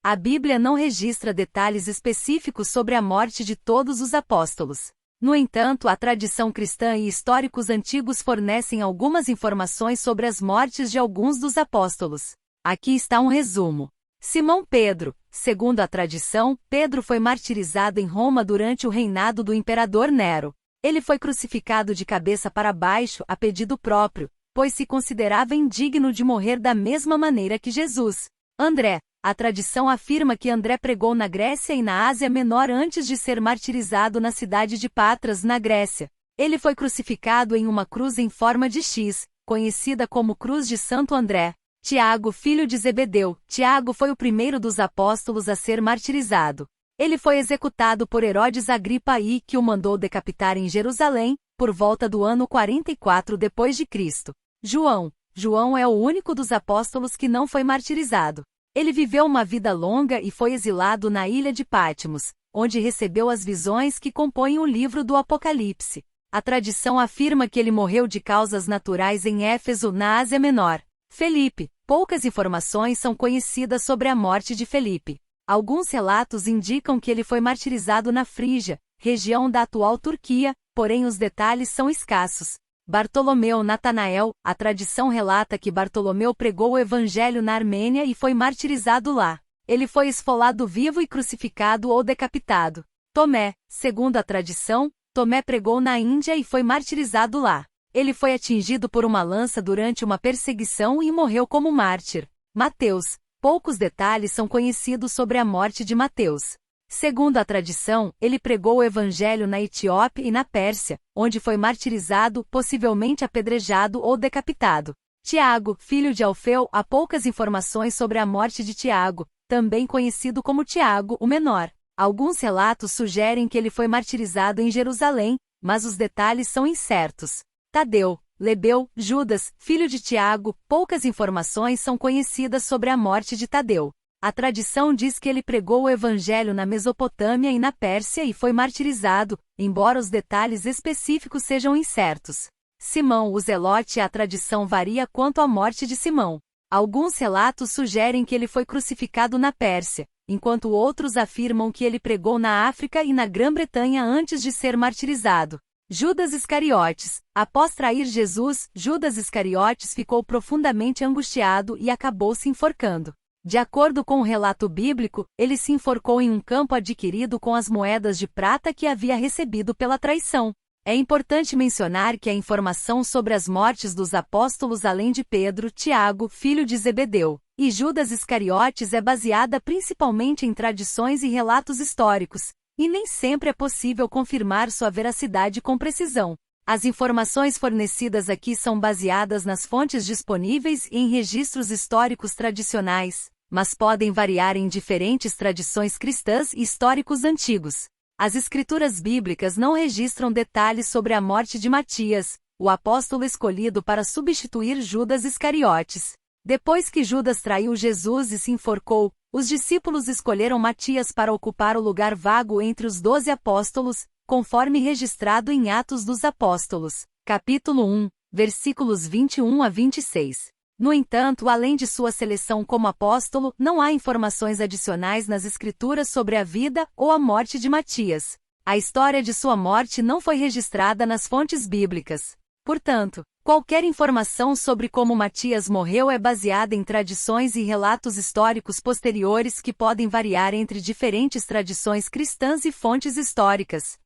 A Bíblia não registra detalhes específicos sobre a morte de todos os apóstolos. No entanto, a tradição cristã e históricos antigos fornecem algumas informações sobre as mortes de alguns dos apóstolos. Aqui está um resumo. Simão Pedro. Segundo a tradição, Pedro foi martirizado em Roma durante o reinado do imperador Nero. Ele foi crucificado de cabeça para baixo a pedido próprio, pois se considerava indigno de morrer da mesma maneira que Jesus. André. A tradição afirma que André pregou na Grécia e na Ásia Menor antes de ser martirizado na cidade de Patras, na Grécia. Ele foi crucificado em uma cruz em forma de X, conhecida como Cruz de Santo André. Tiago, filho de Zebedeu. Tiago foi o primeiro dos apóstolos a ser martirizado. Ele foi executado por Herodes Agripa I, que o mandou decapitar em Jerusalém, por volta do ano 44 d.C. João. João é o único dos apóstolos que não foi martirizado. Ele viveu uma vida longa e foi exilado na ilha de Patmos, onde recebeu as visões que compõem o livro do Apocalipse. A tradição afirma que ele morreu de causas naturais em Éfeso, na Ásia Menor. Felipe. Poucas informações são conhecidas sobre a morte de Felipe. Alguns relatos indicam que ele foi martirizado na Frígia, região da atual Turquia, porém os detalhes são escassos. Bartolomeu. Natanael. A tradição relata que Bartolomeu pregou o evangelho na Armênia e foi martirizado lá. Ele foi esfolado vivo e crucificado ou decapitado. Tomé. Segundo a tradição, Tomé pregou na Índia e foi martirizado lá. Ele foi atingido por uma lança durante uma perseguição e morreu como mártir. Mateus. Poucos detalhes são conhecidos sobre a morte de Mateus. Segundo a tradição, ele pregou o evangelho na Etiópia e na Pérsia, onde foi martirizado, possivelmente apedrejado ou decapitado. Tiago, filho de Alfeu. Há poucas informações sobre a morte de Tiago, também conhecido como Tiago, o Menor. Alguns relatos sugerem que ele foi martirizado em Jerusalém, mas os detalhes são incertos. Tadeu. Lebeu. Judas, filho de Tiago. Poucas informações são conhecidas sobre a morte de Tadeu. A tradição diz que ele pregou o evangelho na Mesopotâmia e na Pérsia e foi martirizado, embora os detalhes específicos sejam incertos. Simão o Zelote. A tradição varia quanto à morte de Simão. Alguns relatos sugerem que ele foi crucificado na Pérsia, enquanto outros afirmam que ele pregou na África e na Grã-Bretanha antes de ser martirizado. Judas Iscariotes. Após trair Jesus, Judas Iscariotes ficou profundamente angustiado e acabou se enforcando. De acordo com o relato bíblico, ele se enforcou em um campo adquirido com as moedas de prata que havia recebido pela traição. É importante mencionar que a informação sobre as mortes dos apóstolos, além de Pedro, Tiago, filho de Zebedeu, e Judas Iscariotes, é baseada principalmente em tradições e relatos históricos, e nem sempre é possível confirmar sua veracidade com precisão. As informações fornecidas aqui são baseadas nas fontes disponíveis e em registros históricos tradicionais, mas podem variar em diferentes tradições cristãs e históricos antigos. As escrituras bíblicas não registram detalhes sobre a morte de Matias, o apóstolo escolhido para substituir Judas Iscariotes. Depois que Judas traiu Jesus e se enforcou, os discípulos escolheram Matias para ocupar o lugar vago entre os 12 apóstolos, conforme registrado em Atos dos Apóstolos, capítulo 1, versículos 21 a 26. No entanto, além de sua seleção como apóstolo, não há informações adicionais nas Escrituras sobre a vida ou a morte de Matias. A história de sua morte não foi registrada nas fontes bíblicas. Portanto, qualquer informação sobre como Matias morreu é baseada em tradições e relatos históricos posteriores que podem variar entre diferentes tradições cristãs e fontes históricas.